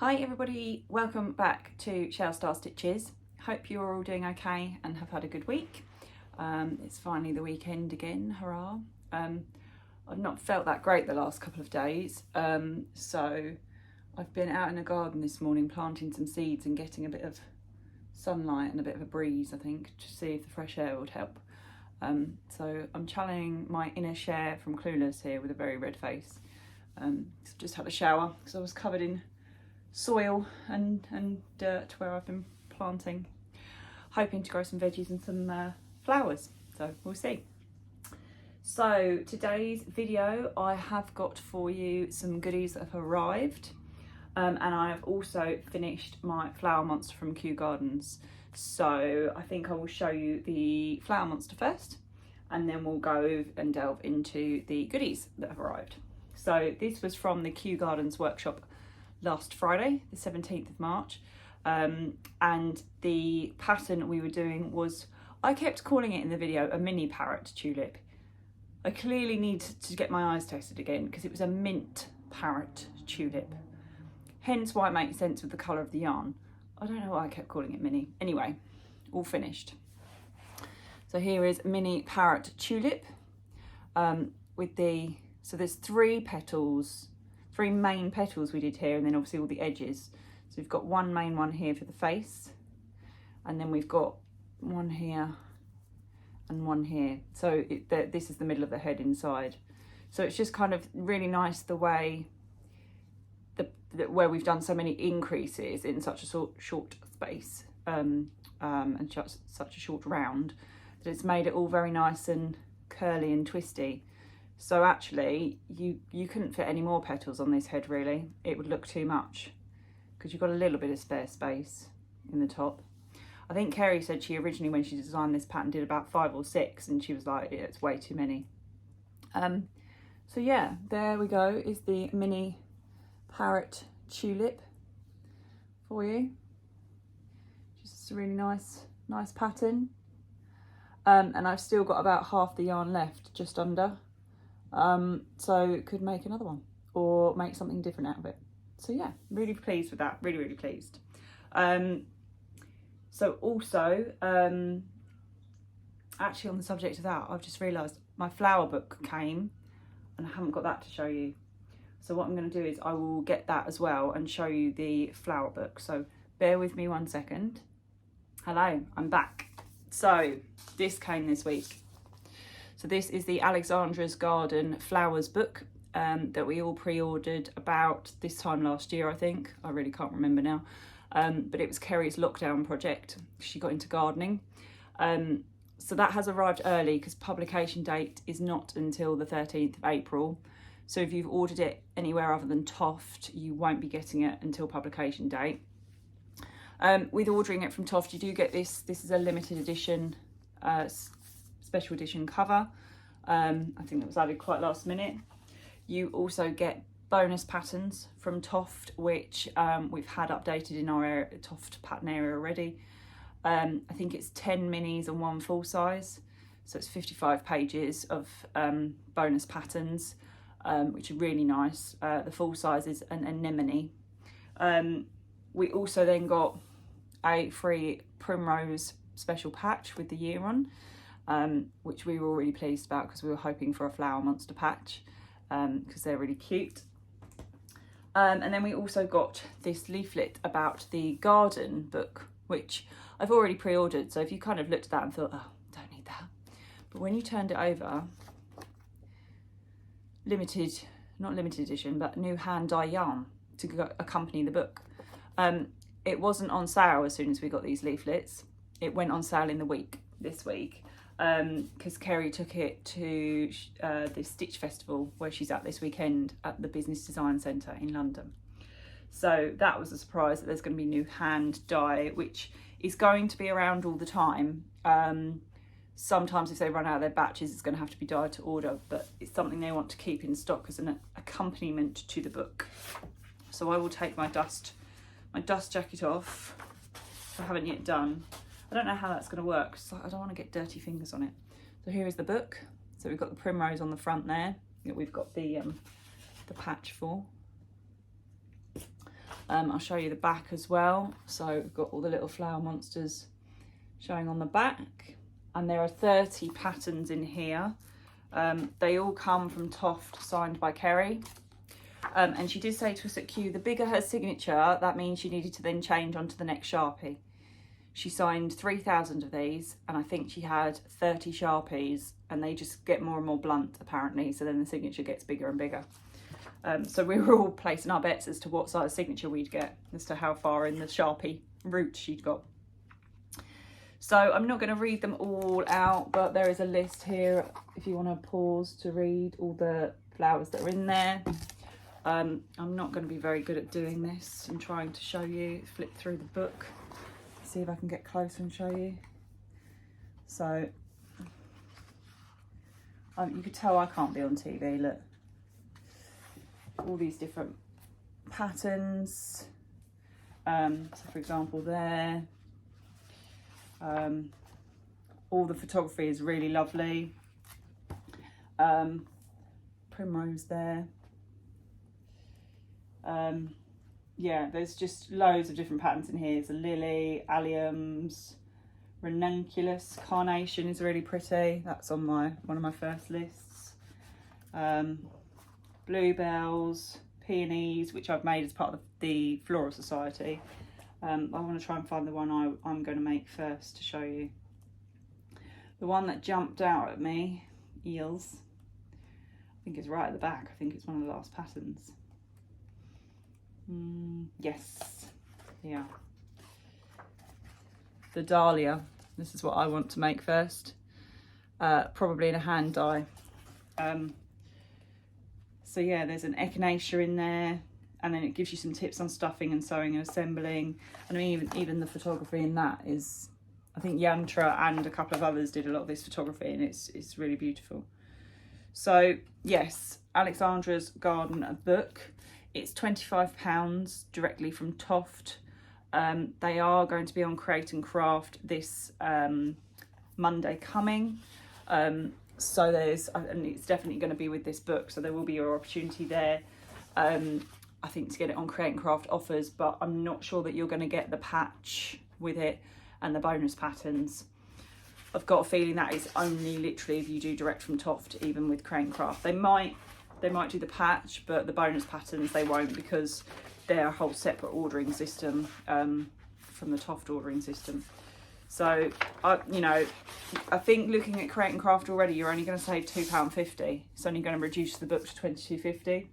Hi everybody, welcome back to Shell Star Stitches. Hope you're all doing okay and have had a good week. It's finally the weekend again, hurrah. I've not felt that great the last couple of days, so I've been out in the garden this morning planting some seeds and getting a bit of sunlight and a bit of a breeze, I think, to see if the fresh air would help. So I'm channeling my inner Cher from Clueless here with a very red face. I've just had a shower because I was covered in soil and dirt where I've been planting, hoping to grow some veggies and some flowers, so we'll see. So today's video, I have got for you some goodies that have arrived, and I have also finished my flower monster from Kew Gardens. So I think I will show you the flower monster first, and then we'll go and delve into the goodies that have arrived. So this was from the Kew Gardens workshop last Friday, the 17th of March, and the pattern we were doing was, I kept calling it in the video a mini parrot tulip. I clearly need to get my eyes tested again because it was a mint parrot tulip, hence why it makes sense with the colour of the yarn. I don't know why I kept calling it mini. Anyway, all finished. So here is mini parrot tulip with the, so there's three main petals we did here, and then obviously all the edges. So we've got one main one here for the face, and then we've got one here and one here. So this is the middle of the head inside. So it's just kind of really nice the way where we've done so many increases in such a short space and such a short round, that it's made it all very nice and curly and twisty. So actually, you couldn't fit any more petals on this head, really. It would look too much because you've got a little bit of spare space in the top. I think Kerry said she originally, when she designed this pattern, did about 5 or 6, and she was like, yeah, it's way too many. So yeah, there we go, is the mini parrot tulip for you. Just a really nice pattern. And I've still got about half the yarn left, just under. So could make another one or make something different out of it. So yeah, really pleased with that, really pleased. So also, actually on the subject of that, I've just realised my flower book came and I haven't got that to show you. So what I'm going to do is I will get that as well and show you the flower book. So bear with me 1 second. Hello, I'm back. So this came this week. So this is the Alexandras Garden Flowers book that we all pre-ordered about this time last year, I think. I really can't remember now. But it was Kerry's lockdown project. She got into gardening. So that has arrived early because publication date is not until the 13th of April. So if you've ordered it anywhere other than Toft, you won't be getting it until publication date. With ordering it from Toft, you do get this. This is a limited edition special edition cover. I think that was added quite last minute. You also get bonus patterns from Toft, which we've had updated in our area, Toft pattern area already. I think it's 10 minis and 1 full size, so it's 55 pages of bonus patterns, which are really nice. The full size is an anemone. We also then got a free primrose special patch with the year on, which we were all really pleased about because we were hoping for a flower monster patch because they're really cute. And then we also got this leaflet about the garden book, which I've already pre-ordered. So if you kind of looked at that and thought, oh, don't need that. But when you turned it over, not limited edition, but new hand-dye yarn to accompany the book. It wasn't on sale as soon as we got these leaflets. It went on sale in the week, this week, because Kerry took it to the Stitch Festival where she's at this weekend at the Business Design Centre in London. So that was a surprise that there's going to be new hand dye, which is going to be around all the time. Sometimes if they run out of their batches, it's going to have to be dyed to order, but it's something they want to keep in stock as an accompaniment to the book. So I will take my dust jacket off, which I haven't yet done. I don't know how that's going to work, so I don't want to get dirty fingers on it. So here is the book. So we've got the primrose on the front there that we've got the patch for. I'll show you the back as well. So we've got all the little flower monsters showing on the back, and there are 30 patterns in here. They all come from Toft, signed by Kerry. And she did say to us at Kew, the bigger her signature, that means she needed to then change onto the next Sharpie. She signed 3,000 of these, and I think she had 30 Sharpies, and they just get more and more blunt apparently, so then the signature gets bigger and bigger. So we were all placing our bets as to what size signature we'd get, as to how far in the Sharpie route she'd got. So I'm not going to read them all out, but there is a list here if you want to pause to read all the flowers that are in there. I'm not going to be very good at doing this. I'm trying to show you, flip through the book, see if I can get closer and show you. So you could tell I can't be on TV, look. All these different patterns. So for example there, all the photography is really lovely. Primrose there. Yeah, there's just loads of different patterns in here. There's a lily, alliums, ranunculus, carnation is really pretty. That's on one of my first lists. Bluebells, peonies, which I've made as part of the Floral Society. I want to try and find the one I'm going to make first to show you. The one that jumped out at me, eels, I think it's right at the back. I think it's one of the last patterns. Yes, yeah. The dahlia, this is what I want to make first. Probably in a hand dye. So yeah, there's an echinacea in there, and then it gives you some tips on stuffing and sewing and assembling. And I mean, even the photography in that is, I think Yantra and a couple of others did a lot of this photography, and it's really beautiful. So yes, Alexandra's Garden book. It's £25 directly from Toft. They are going to be on Create and Craft this Monday coming. So and it's definitely going to be with this book, so there will be your opportunity there. I think to get it on Create and Craft offers, but I'm not sure that you're going to get the patch with it and the bonus patterns. I've got a feeling that is only literally if you do direct from Toft, even with Create and Craft. They might do the patch, but the bonus patterns they won't, because they're a whole separate ordering system from the Toft ordering system. So I think looking at Create and Craft already, you're only going to save £2.50. It's only going to reduce the book to £22.50.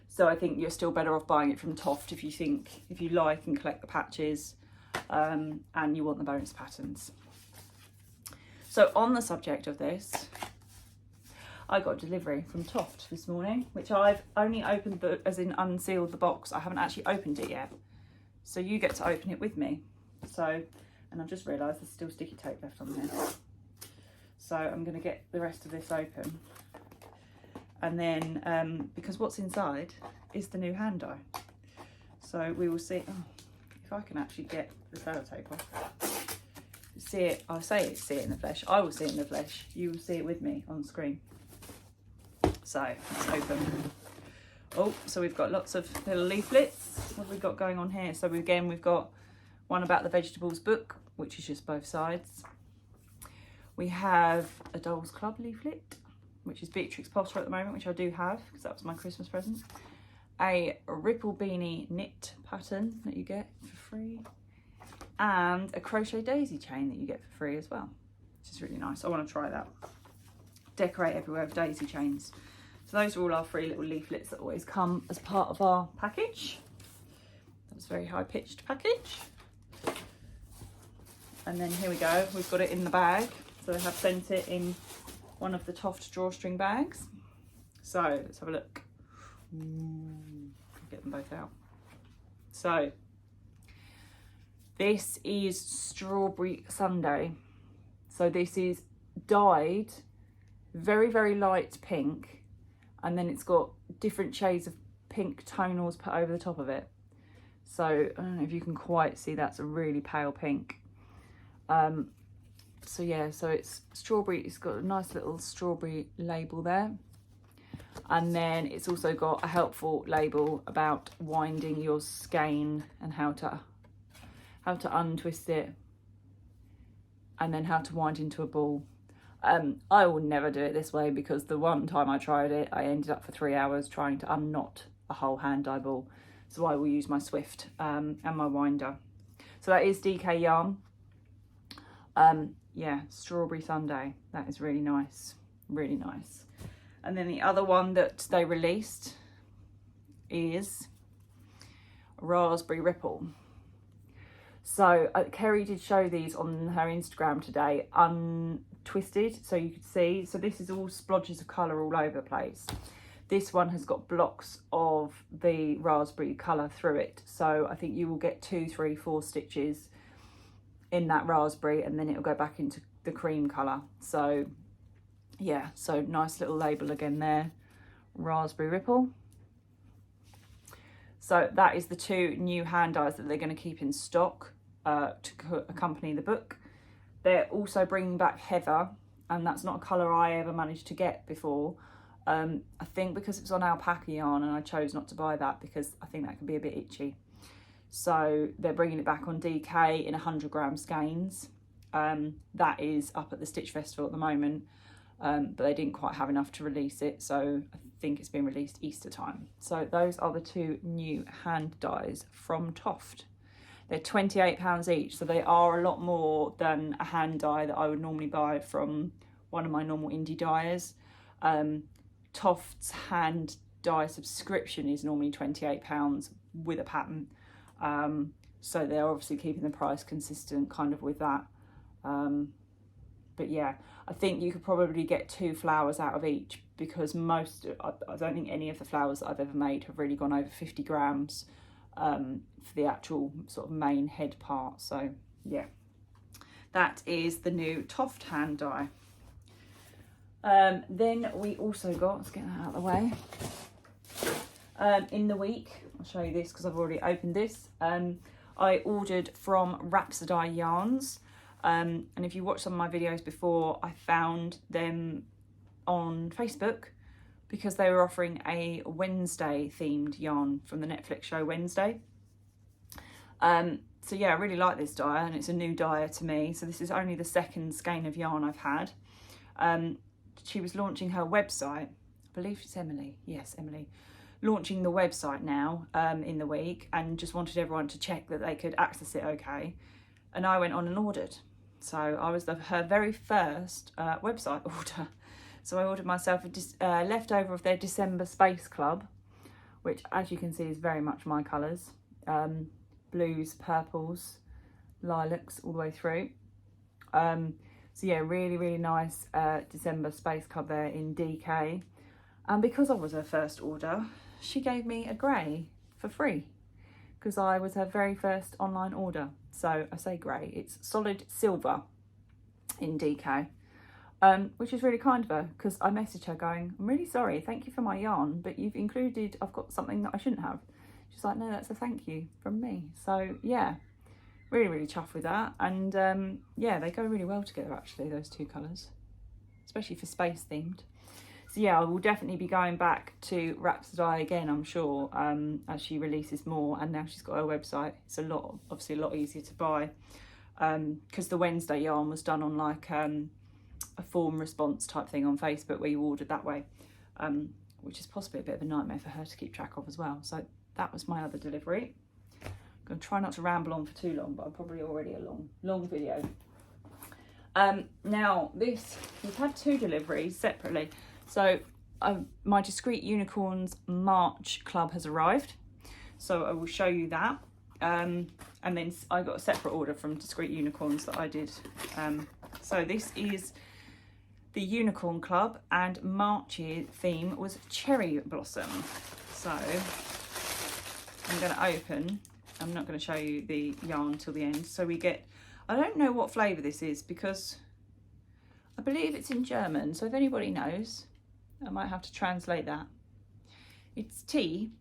So I think you're still better off buying it from Toft if you like and collect the patches and you want the bonus patterns. So on the subject of this, I got a delivery from Toft this morning, which I've only opened, as in unsealed the box. I haven't actually opened it yet. So you get to open it with me. And I've just realised there's still sticky tape left on here. So I'm going to get the rest of this open. And then, because what's inside is the new hand dye. So we will see, if I can actually get the sellotape off. See it, I'll say it, see it in the flesh. I will see it in the flesh. You will see it with me on screen. So let's open. Oh, so we've got lots of little leaflets. What have we got going on here? So again, we've got one about the vegetables book, which is just both sides. We have a Dolls Club leaflet, which is Beatrix Potter at the moment, which I do have because that was my Christmas present. A Ripple Beanie knit pattern that you get for free, and a crochet daisy chain that you get for free as well, which is really nice. I want to try that. Decorate everywhere with daisy chains. So those are all our free little leaflets that always come as part of our package. That was a very high-pitched package. And then here we go, we've got it in the bag. So they have sent it in one of the Toft drawstring bags. So let's have a look. Get them both out. So this is Strawberry Sundae. So this is dyed very, very light pink, and then it's got different shades of pink tonals put over the top of it. So I don't know if you can quite see, that's a really pale pink. So yeah, so it's strawberry, it's got a nice little strawberry label there. And then it's also got a helpful label about winding your skein and how to untwist it, and then how to wind into a ball. I will never do it this way, because the one time I tried it, I ended up for 3 hours trying to unknot a whole hand dye ball. So I will use my Swift and my winder. So that is DK yarn. Yeah, Strawberry Sundae. That is really nice, really nice. And then the other one that they released is Raspberry Ripple. So Kerry did show these on her Instagram today, untwisted, so you could see. So this is all splodges of colour all over the place. This one has got blocks of the raspberry colour through it. So I think you will get 2, 3, 4 stitches in that raspberry, and then it'll go back into the cream colour. So yeah, so nice little label again there, Raspberry Ripple. So that is the 2 new hand dyes that they're going to keep in stock to accompany the book. They're also bringing back Heather, and that's not a colour I ever managed to get before. I think because it was on alpaca yarn, and I chose not to buy that because I think that can be a bit itchy. So they're bringing it back on DK in 100 gram skeins. That is up at the Stitch Festival at the moment, but they didn't quite have enough to release it, so I think it's been released Easter time. So those are the 2 new hand dyes from Toft. They're £28 each, so they are a lot more than a hand dye that I would normally buy from one of my normal indie dyers. Toft's Handdye subscription is normally £28 with a pattern. So they're obviously keeping the price consistent kind of with that. But yeah, I think you could probably get 2 flowers out of each, because I don't think any of the flowers that I've ever made have really gone over 50 grams for the actual sort of main head part. So yeah, that is the new Toft Handdye. Then we also got, let's get that out of the way, in the week, I'll show you this because I've already opened this. I ordered from Rhapsodye Yarns, and if you watched some of my videos before, I found them on Facebook because they were offering a Wednesday themed yarn from the Netflix show Wednesday. So yeah, I really like this dyer, and it's a new dyer to me. So this is only the 2nd skein of yarn I've had. She was launching her website, I believe it's Emily, yes, Emily, launching the website now in the week, and just wanted everyone to check that they could access it okay. And I went on and ordered. So I was her very first website order. So I ordered myself a leftover of their December Space Club, which as you can see is very much my colours. Blues, purples, lilacs all the way through. So yeah, really, really nice December Space Club there in DK. And because I was her first order, she gave me a grey for free, because I was her very first online order. So I say grey, it's solid silver in DK, which is really kind of her, because I messaged her going, I'm really sorry, thank you for my yarn, but you've included, I've got something that I shouldn't have. She's like, no, that's a thank you from me. So yeah, really, really chuffed with that. And yeah, they go really well together actually, those 2 colours, especially for space themed. So yeah, I will definitely be going back to Rhapsodye again, I'm sure, as she releases more, and now she's got her website. It's obviously a lot easier to buy, because the Wednesday yarn was done on like a form response type thing on Facebook where you ordered that way, which is possibly a bit of a nightmare for her to keep track of as well. So that was my other delivery. I'm going to try not to ramble on for too long, but I'm probably already a long video. Now this, we've had 2 deliveries separately. So my Discrete Unicorns March club has arrived, so I will show you that. And then I got a separate order from Discrete Unicorns that I did. So this is the Unicorn Club, and March's theme was Cherry Blossom. So I'm going to open, I'm not going to show you the yarn till the end. So we get, I don't know what flavour this is because I believe it's in German, so if anybody knows, I might have to translate that. It's tea.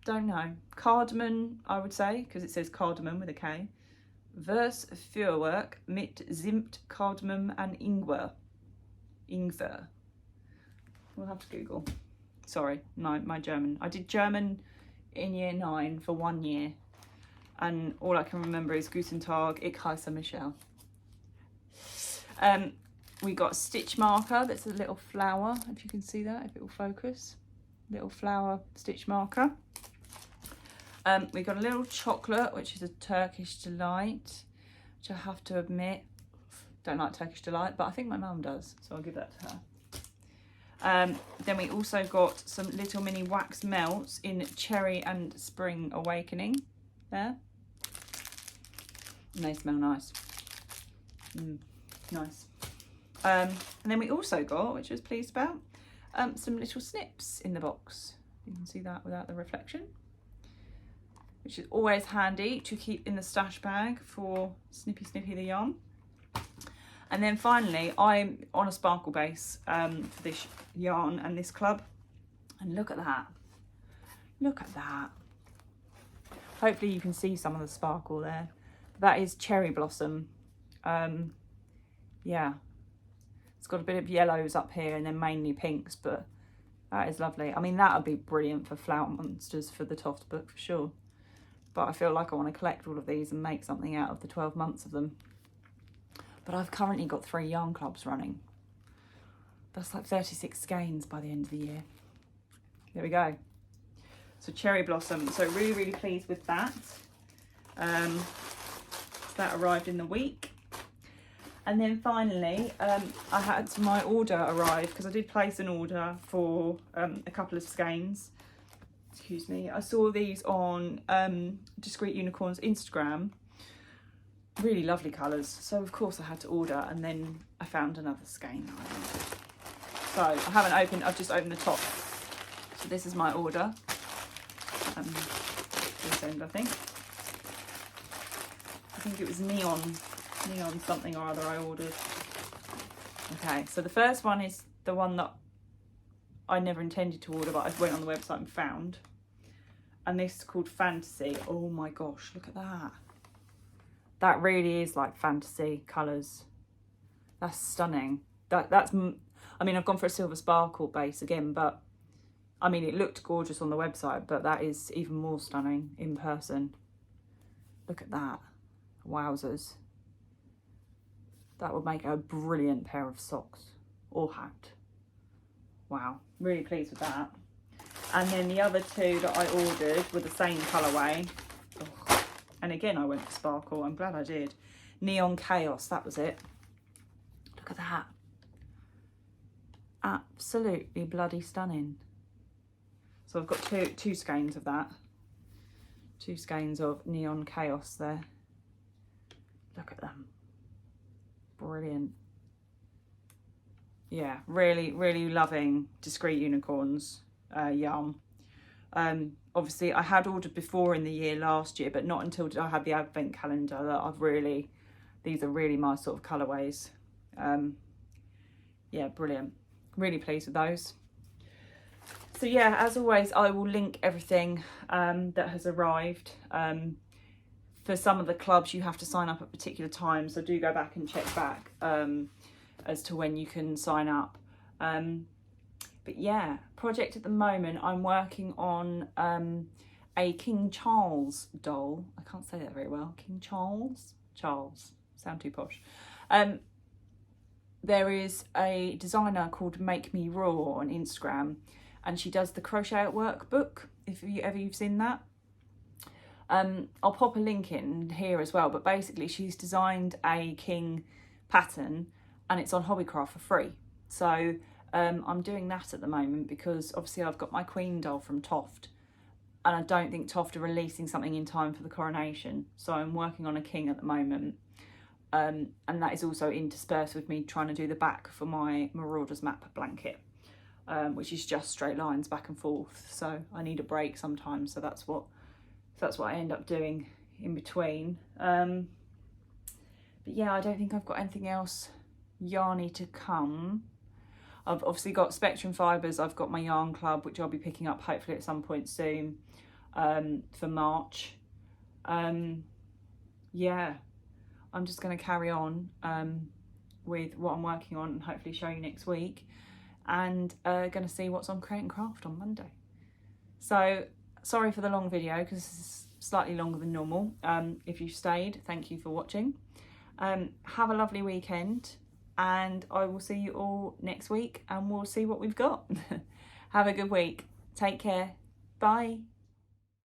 Don't know. Cardamom, I would say, because it says cardamom with a K. Vers Feuerwerk mit Zimt, Cardamom and Ingwer. Ingwer. We'll have to Google. Sorry, my German. I did German in year 9 for 1 year, and all I can remember is Guten Tag, ich heiße Michelle. We got a stitch marker that's a little flower, if you can see that, if it will focus. Little flower stitch marker. We got a little chocolate, which is a Turkish delight, which I have to admit, don't like Turkish delight, but I think my mum does, so I'll give that to her. Then we also got some little mini wax melts in Cherry and Spring Awakening there. And they smell nice. Nice. And then we also got, which I was pleased about, some little snips in the box. You can see that without the reflection, which is always handy to keep in the stash bag for Snippy the yarn. And then finally, I'm on a sparkle base for this yarn and this club. And look at that. Look at that. Hopefully you can see some of the sparkle there. That is Cherry Blossom. Yeah. It's got a bit of yellows up here and then mainly pinks, but that is lovely. I mean, that would be brilliant for Flower Monsters for the Toft book for sure. But I feel like I want to collect all of these and make something out of the 12 months of them. But I've currently got 3 yarn clubs running. That's like 36 skeins by the end of the year. There we go. So Cherry Blossom. So really pleased with that. That arrived in the week. And then finally, I had my order arrive because I did place an order for a couple of skeins. Excuse me. I saw these on Discrete Unicorn's Instagram. Really lovely colours, so of course I had to order, and then I found another skein that I wanted. So I haven't opened, I've just opened the top. So this is my order. This end, I think it was neon something or other I ordered. Okay, so the first one is the one that I never intended to order, but I went on the website and found. And this is called Fantasy. Oh my gosh, look at that. That really is like fantasy colours. That's stunning. That's, I mean, I've gone for a silver sparkle base again, but I mean, it looked gorgeous on the website, but that is even more stunning in person. Look at that. Wowzers. That would make a brilliant pair of socks or hat. Wow, really pleased with that. And then the other 2 that I ordered were the same colourway. Oh. And again, I went for sparkle. I'm glad I did. Neon Chaos, that was it. Look at that. Absolutely bloody stunning. So I've got two skeins of that. 2 skeins of Neon Chaos there. Look at them. Brilliant. Yeah, really loving Discrete Unicorns yarn. Obviously I had ordered before in the year last year, but not until I had the advent calendar that I've really, these are really my sort of colourways. Yeah, brilliant. Really pleased with those. So yeah, as always, I will link everything that has arrived. For some of the clubs, you have to sign up at particular times, so do go back and check back as to when you can sign up. But yeah, project at the moment, I'm working on a King Charles doll. I can't say that very well. King Charles? Charles. Sound too posh. There is a designer called Make Me Raw on Instagram, and she does the crochet workbook, if you've seen that. I'll pop a link in here as well, but basically she's designed a king pattern and it's on Hobbycraft for free. So I'm doing that at the moment because obviously I've got my Queen doll from Toft, and I don't think Toft are releasing something in time for the coronation. So I'm working on a king at the moment. And that is also interspersed with me trying to do the back for my Marauders map blanket, which is just straight lines back and forth. So I need a break sometimes. So that's what I end up doing in between. But yeah, I don't think I've got anything else yarny to come. I've obviously got Spectrum Fibres. I've got my yarn club, which I'll be picking up hopefully at some point soon for March. Yeah, I'm just going to carry on with what I'm working on and hopefully show you next week, and going to see what's on Create and Craft on Monday. So sorry for the long video because it's slightly longer than normal. If you stayed, thank you for watching. Have a lovely weekend, and I will see you all next week and we'll see what we've got. Have a good week. Take care. Bye.